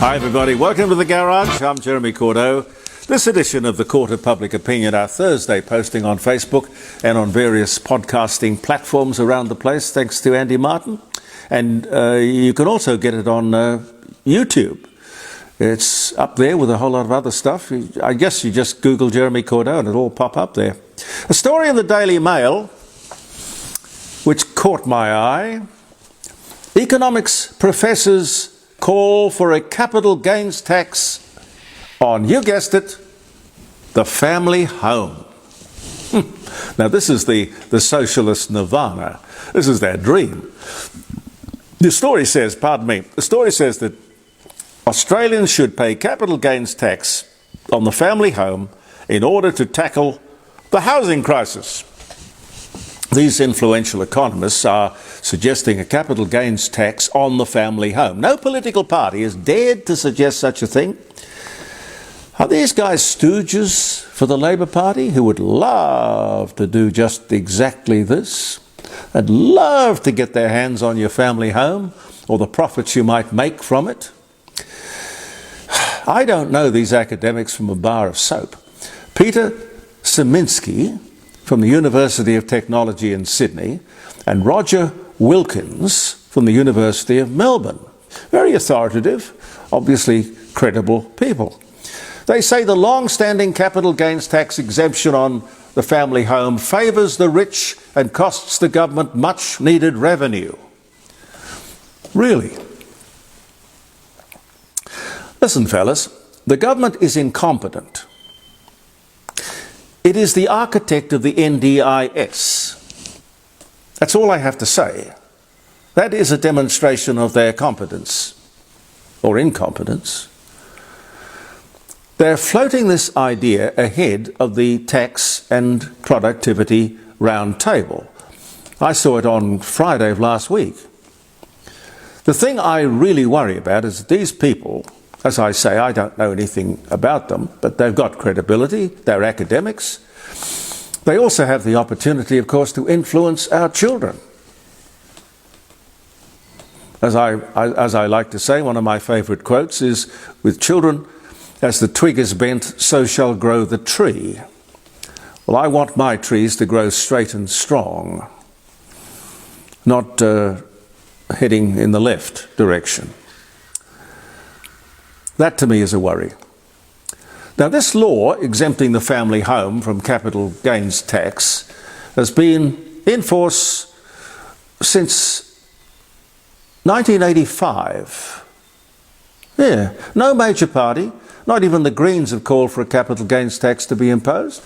Hi everybody, welcome to the Garage. I'm Jeremy Cordeaux. This edition of the Court of Public Opinion, our Thursday posting on Facebook and on various podcasting platforms around the place, thanks to Andy Martin. And you can also get it on YouTube. It's up there with a whole lot of other stuff. I guess you just Google Jeremy Cordeaux and it'll all pop up there. A story in the Daily Mail which caught my eye. Economics professors call for a capital gains tax on, you guessed it, the family home. Now this is the socialist nirvana. This is their dream. The story says that Australians should pay capital gains tax on the family home in order to tackle the housing crisis. These influential economists are suggesting a capital gains tax on the family home. No political party has dared to suggest such a thing. Are these guys stooges for the Labor Party who would love to do just exactly this? They'd love to get their hands on your family home or the profits you might make from it. I don't know these academics from a bar of soap. Peter Szyminski from the University of Technology in Sydney and Roger Wilkins from the University of Melbourne. Very authoritative, obviously credible people. They say the long-standing capital gains tax exemption on the family home favours the rich and costs the government much-needed revenue. Really? Listen, fellas, the government is incompetent. It is the architect of the NDIS. That's all I have to say. That is a demonstration of their competence, or incompetence. They're floating this idea ahead of the tax and productivity round table. I saw it on Friday of last week. The thing I really worry about is that these people, as I say, I don't know anything about them, but they've got credibility, they're academics. They also have the opportunity, of course, to influence our children. As I like to say, one of my favourite quotes is, with children, as the twig is bent, so shall grow the tree. Well, I want my trees to grow straight and strong, not heading in the left direction. That to me is a worry. Now this law exempting the family home from capital gains tax has been in force since 1985. Yeah, no major party, not even the Greens, have called for a capital gains tax to be imposed.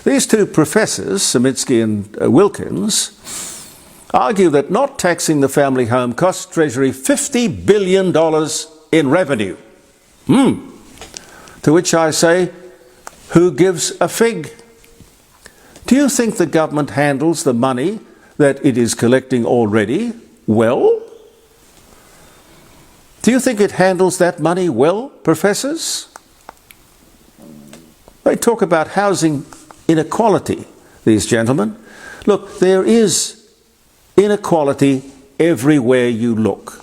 These two professors, Szyminski and Wilkins, argue that not taxing the family home costs Treasury $50 billion in revenue. To which I say, who gives a fig? Do you think the government handles the money that it is collecting already well? Do you think it handles that money well, professors? They talk about housing inequality, these gentlemen. Look, there is inequality everywhere you look.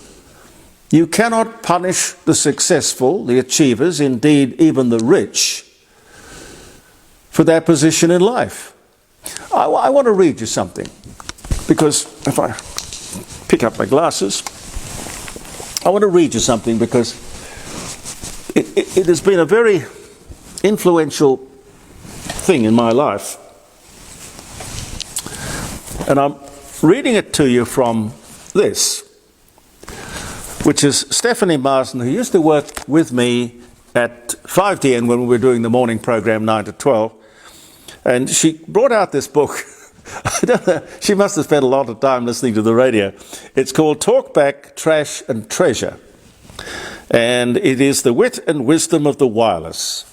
You cannot punish the successful, the achievers, indeed even the rich, for their position in life. I want to read you something, because if I pick up my glasses, I want to read you something because it has been a very influential thing in my life. And I'm reading it to you from this, which is Stephanie Marsden, who used to work with me at 5DN when we were doing the morning program 9 to 12. And she brought out this book. I don't know, she must have spent a lot of time listening to the radio. It's called Talk Back, Trash and Treasure. And it is the wit and wisdom of the wireless.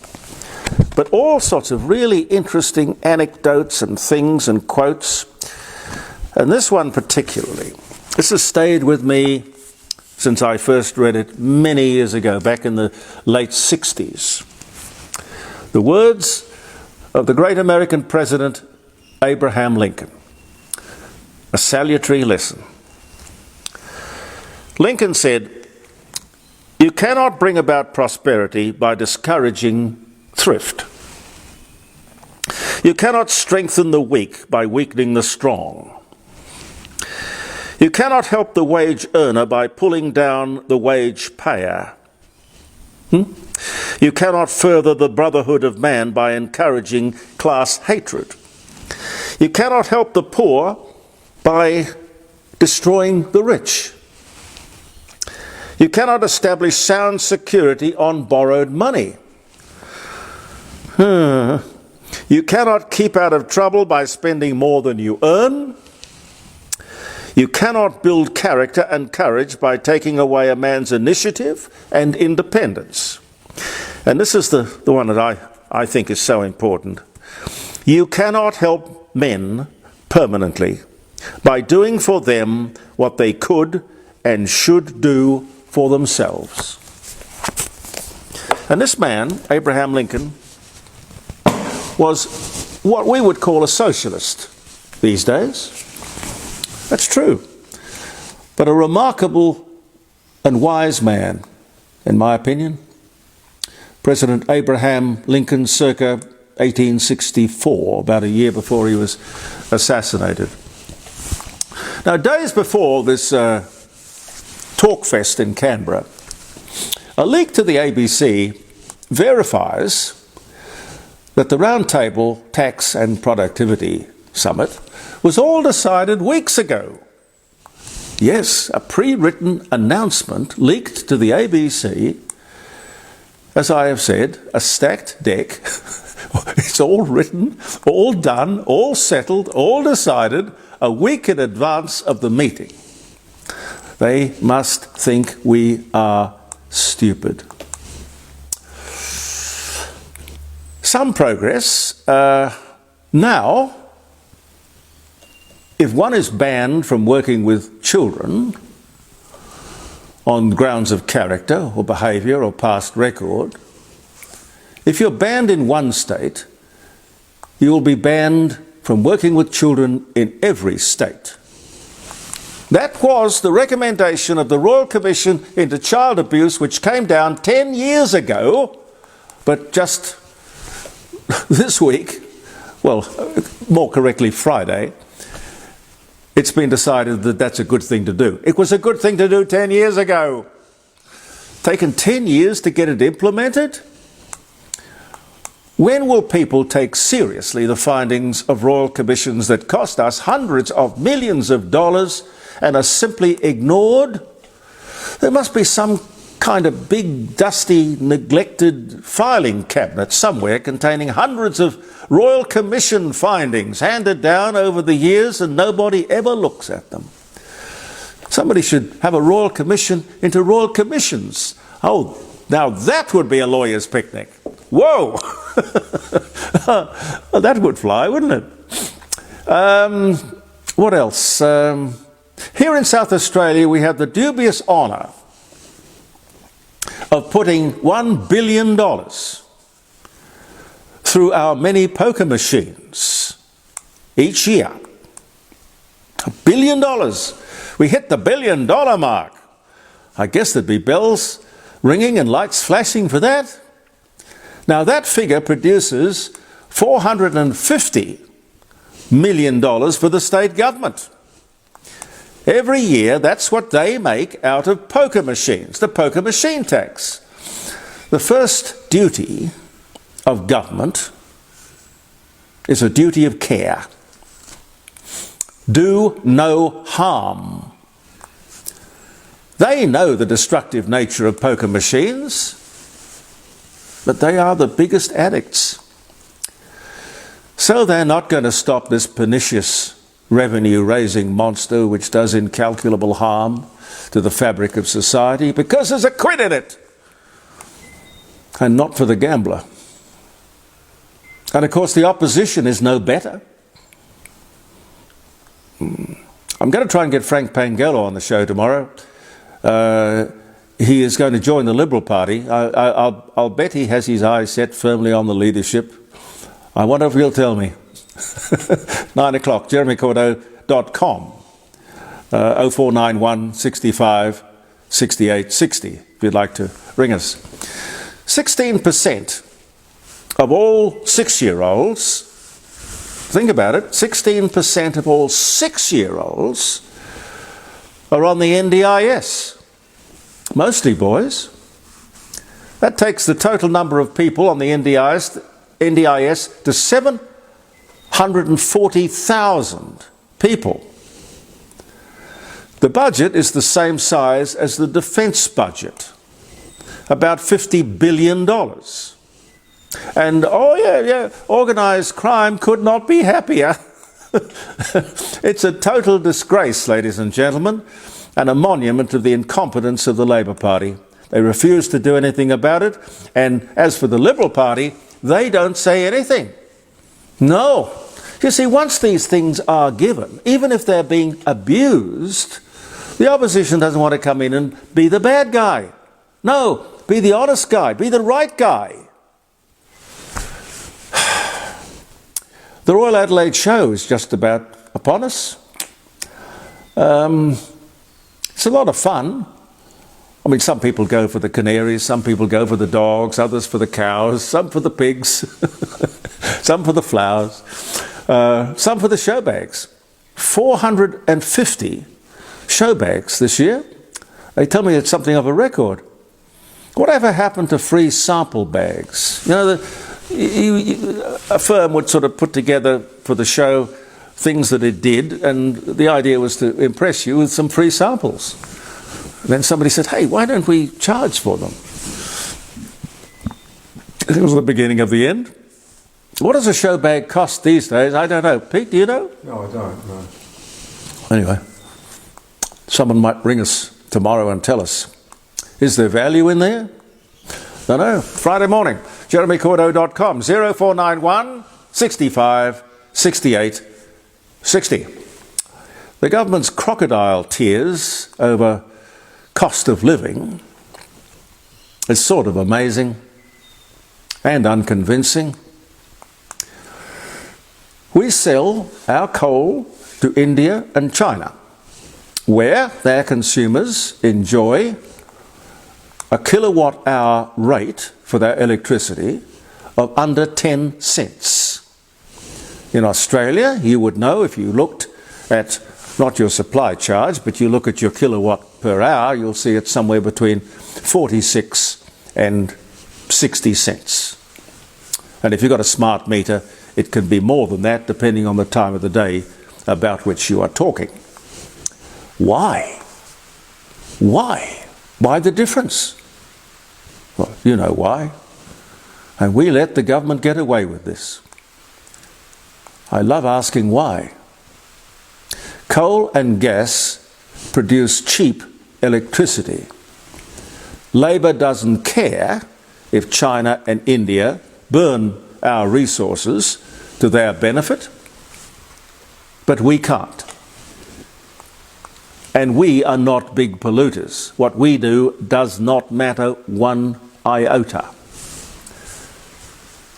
But all sorts of really interesting anecdotes and things and quotes. And this one particularly, this has stayed with me since I first read it many years ago, back in the late 60s. The words of the great American president, Abraham Lincoln. A salutary lesson. Lincoln said, You cannot bring about prosperity by discouraging thrift. You cannot strengthen the weak by weakening the strong. You cannot help the wage earner by pulling down the wage payer. You cannot further the brotherhood of man by encouraging class hatred. You cannot help the poor by destroying the rich. You cannot establish sound security on borrowed money. You cannot keep out of trouble by spending more than you earn. You cannot build character and courage by taking away a man's initiative and independence. And this is the one that I think is so important. You cannot help men permanently by doing for them what they could and should do for themselves. And this man, Abraham Lincoln, was what we would call a socialist these days. That's true. But a remarkable and wise man, in my opinion. President Abraham Lincoln, circa 1864, about a year before he was assassinated. Now, days before this talk fest in Canberra, a leak to the ABC verifies that the Roundtable Tax and Productivity Summit was all decided weeks ago. Yes, a pre-written announcement leaked to the ABC. As I have said, a stacked deck. It's all written, all done, all settled, all decided a week in advance of the meeting. They must think we are stupid. Some progress. Now, if one is banned from working with children on grounds of character or behaviour or past record, if you're banned in one state, you will be banned from working with children in every state. That was the recommendation of the Royal Commission into Child Abuse, which came down 10 years ago, but just this week, well, more correctly Friday, it's been decided that that's a good thing to do. It was a good thing to do 10 years ago. Taken 10 years to get it implemented? When will people take seriously the findings of royal commissions that cost us hundreds of millions of dollars and are simply ignored? There must be some kind of big, dusty, neglected filing cabinet somewhere containing hundreds of Royal Commission findings handed down over the years and nobody ever looks at them. Somebody should have a Royal Commission into Royal Commissions. Oh, now that would be a lawyer's picnic. Whoa! That would fly, wouldn't it? What else? Here in South Australia we have the dubious honour of putting $1 billion through our many poker machines each year. $1 billion. We hit the $1 billion mark. I guess there'd be bells ringing and lights flashing for that. Now that figure produces $450 million for the state government. Every year, that's what they make out of poker machines, the poker machine tax. The first duty of government is a duty of care. Do no harm. They know the destructive nature of poker machines, but they are the biggest addicts. So they're not going to stop this pernicious revenue-raising monster which does incalculable harm to the fabric of society because there's a quid in it, and not for the gambler. And of course the opposition is no better. I'm going to try and get Frank Pangelo on the show tomorrow. He is going to join the Liberal Party. I'll bet he has his eyes set firmly on the leadership. I wonder if he'll tell me. 9 o'clock, jeremycordeaux.com, 0491 65 68 60. if you'd like to ring us. 16% of all 6-year-olds, think about it, 16% of all 6-year-olds are on the NDIS. Mostly boys. That takes the total number of people on the NDIS to 740,000 people. The budget is the same size as the defence budget, about $50 billion. And, organised crime could not be happier. It's a total disgrace, ladies and gentlemen, and a monument of the incompetence of the Labour Party. They refuse to do anything about it, and as for the Liberal Party, they don't say anything. No. You see, once these things are given, even if they're being abused, the opposition doesn't want to come in and be the bad guy. No, be the honest guy, be the right guy. The Royal Adelaide Show is just about upon us. It's a lot of fun. I mean, some people go for the canaries, some people go for the dogs, others for the cows, some for the pigs, some for the flowers, some for the show bags. 450 show bags this year. They tell me it's something of a record. Whatever happened to free sample bags? You know, a firm would sort of put together for the show things that it did, and the idea was to impress you with some free samples. Then somebody said, hey, why don't we charge for them? It was the beginning of the end. What does a show bag cost these days? I don't know. Pete, do you know? No, I don't, no. Anyway, someone might ring us tomorrow and tell us. Is there value in there? Don't know. Friday morning, jeremycordeaux.com, 0491 65 68 60. The government's crocodile tears over cost of living is sort of amazing and unconvincing. We sell our coal to India and China, where their consumers enjoy a kilowatt hour rate for their electricity of under 10 cents. In Australia, you would know if you looked at not your supply charge, but you look at your kilowatt per hour, you'll see it's somewhere between 46 and 60 cents. And if you've got a smart meter, it can be more than that, depending on the time of the day about which you are talking. Why? Why? Why the difference? Well, you know why. And we let the government get away with this. I love asking why. Coal and gas produce cheap electricity. Labour doesn't care if China and India burn our resources to their benefit, but we can't. And we are not big polluters. What we do does not matter one iota.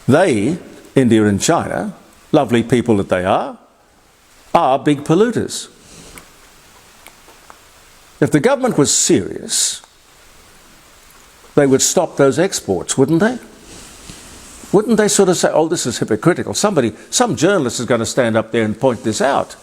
They, India and China, lovely people that they are big polluters. If the government was serious, they would stop those exports, wouldn't they? Wouldn't they sort of say, oh, this is hypocritical? Some journalist is going to stand up there and point this out.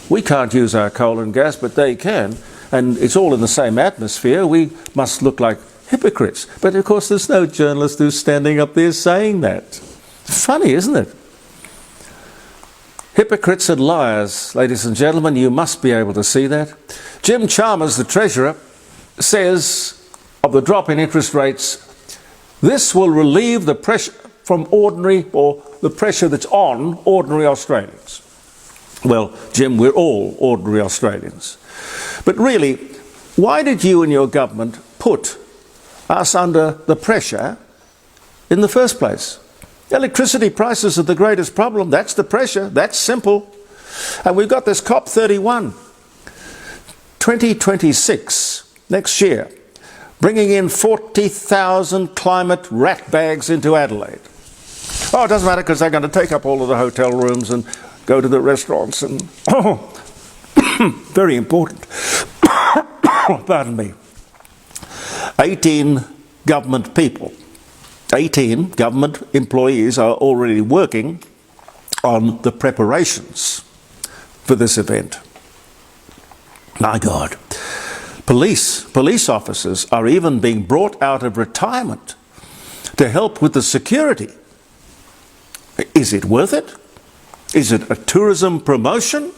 We can't use our coal and gas, but they can, and it's all in the same atmosphere. We must look like hypocrites. But of course, there's no journalist who's standing up there saying that. Funny, isn't it? Hypocrites and liars, ladies and gentlemen, you must be able to see that. Jim Chalmers, the Treasurer, says of the drop in interest rates, this will relieve the pressure from ordinary, or the pressure that's on ordinary Australians. Well, Jim, we're all ordinary Australians. But really, why did you and your government put us under the pressure in the first place? Electricity prices are the greatest problem. That's the pressure. That's simple. And we've got this COP31, 2026, next year, bringing in 40,000 climate rat bags into Adelaide. Oh, it doesn't matter because they're going to take up all of the hotel rooms and go to the restaurants and... Oh, very important. Pardon me. 18 government people, 18 government employees are already working on the preparations for this event. My God. Police officers are even being brought out of retirement to help with the security. Is it worth it? Is it a tourism promotion?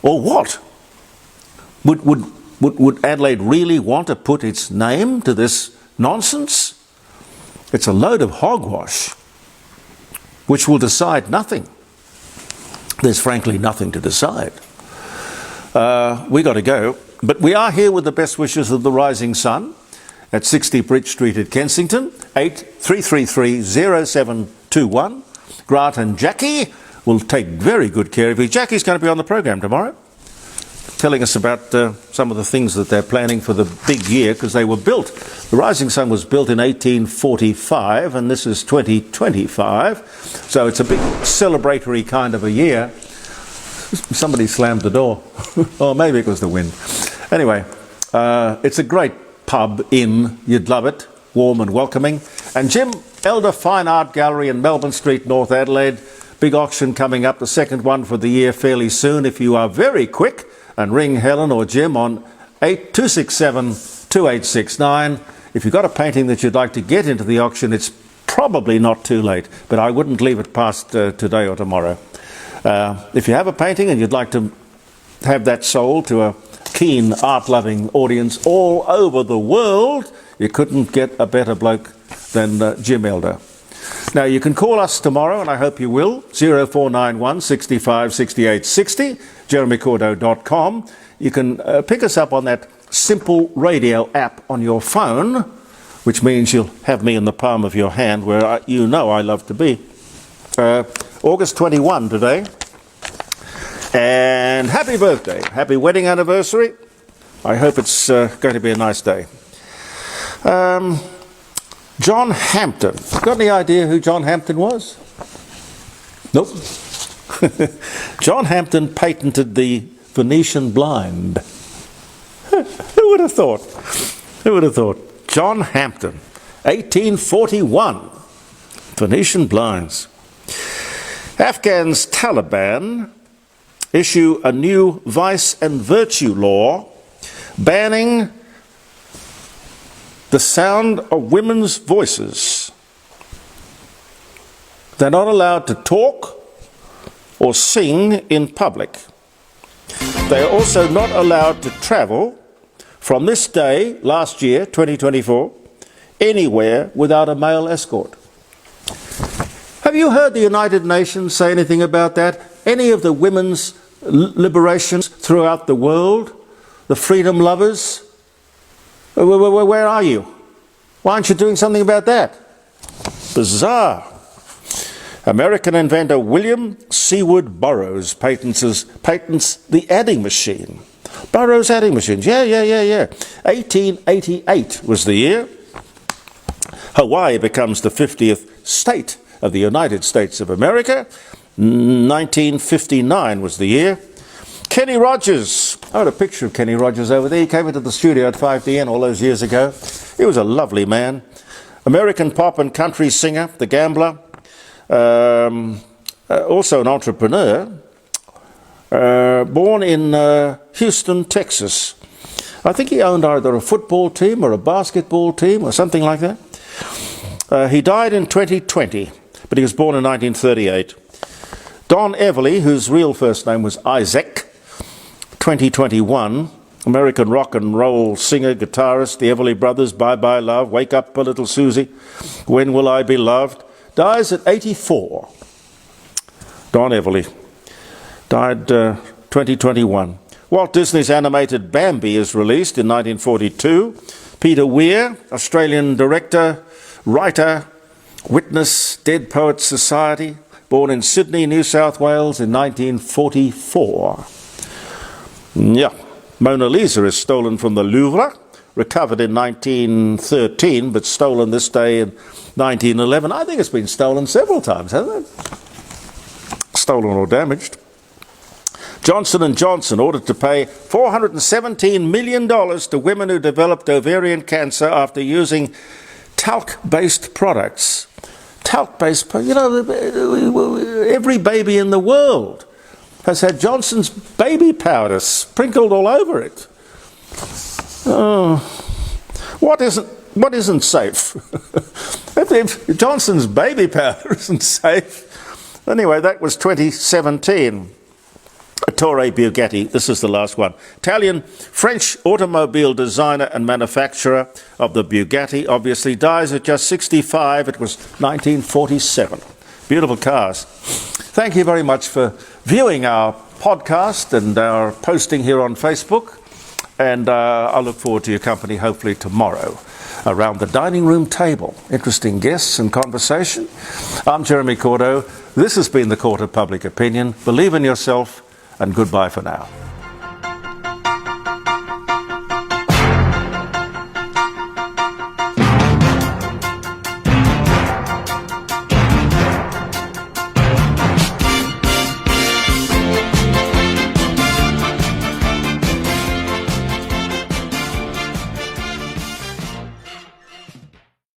Or what? Would Adelaide really want to put its name to this nonsense? It's a load of hogwash which will decide nothing. There's frankly nothing to decide. We got to go. But we are here with the best wishes of the Rising Sun at 60 Bridge Street at Kensington, 8333-0721. Grant and Jackie will take very good care of you. Jackie's going to be on the program tomorrow, telling us about some of the things that they're planning for the big year, because they were built. The Rising Sun was built in 1845, and this is 2025. So it's a big celebratory kind of a year. Somebody slammed the door. Or maybe it was the wind. Anyway, it's a great pub inn. You'd love it. Warm and welcoming. And Jim Elder Fine Art Gallery in Melbourne Street, North Adelaide. Big auction coming up, the second one for the year fairly soon. If you are very quick, and ring Helen or Jim on 8267-2869. If you've got a painting that you'd like to get into the auction, it's probably not too late, but I wouldn't leave it past today or tomorrow. If you have a painting and you'd like to have that sold to a keen art-loving audience all over the world, you couldn't get a better bloke than Jim Elder. Now, you can call us tomorrow, and I hope you will, 0491 65 68 60, jeremycordeaux.com. You can pick us up on that simple radio app on your phone, which means you'll have me in the palm of your hand, where you know I love to be. August 21 today. And happy birthday, happy wedding anniversary. I hope it's going to be a nice day. John Hampden. Got any idea who John Hampden was? Nope. John Hampden patented the Venetian blind. Who would have thought? Who would have thought? John Hampden, 1841. Venetian blinds. Afghan's Taliban issue a new vice and virtue law banning the sound of women's voices. They're not allowed to talk or sing in public. They are also not allowed to travel from this day, last year, 2024, anywhere without a male escort. Have you heard the United Nations say anything about that? Any of the women's liberations throughout the world? The freedom lovers? Where are you? Why aren't you doing something about that? Bizarre. American inventor William Seward Burroughs patents the adding machine. Burroughs adding machines. Yeah. 1888 was the year. Hawaii becomes the 50th state of the United States of America. 1959 was the year. Kenny Rogers. I had a picture of Kenny Rogers over there. He came into the studio at 5DN all those years ago. He was a lovely man. American pop and country singer, The Gambler. Also an entrepreneur. Born in Houston, Texas. I think he owned either a football team or a basketball team or something like that. He died in 2020, but he was born in 1938. Don Everly, whose real first name was Isaac, 2021, American rock and roll singer, guitarist, the Everly Brothers, Bye Bye Love, Wake Up a Little Susie, When Will I Be Loved, dies at 84. Don Everly died 2021. Walt Disney's animated Bambi is released in 1942. Peter Weir, Australian director, writer, witness, Dead Poets Society, born in Sydney, New South Wales in 1944. Yeah, Mona Lisa is stolen from the Louvre, recovered in 1913, but stolen this day in 1911. I think it's been stolen several times, hasn't it? Stolen or damaged. Johnson & Johnson ordered to pay $417 million to women who developed ovarian cancer after using talc-based products. Talc-based, every baby in the world has had Johnson's baby powder sprinkled all over it. What isn't safe? if Johnson's baby powder isn't safe. Anyway, that was 2017. Ettore Bugatti, this is the last one. Italian-French automobile designer and manufacturer of the Bugatti obviously dies at just 65. It was 1947. Beautiful cars. Thank you very much for viewing our podcast and our posting here on Facebook. And I look forward to your company hopefully tomorrow around the dining room table. Interesting guests and conversation. I'm Jeremy Cordeaux. This has been the Court of Public Opinion. Believe in yourself, and goodbye for now.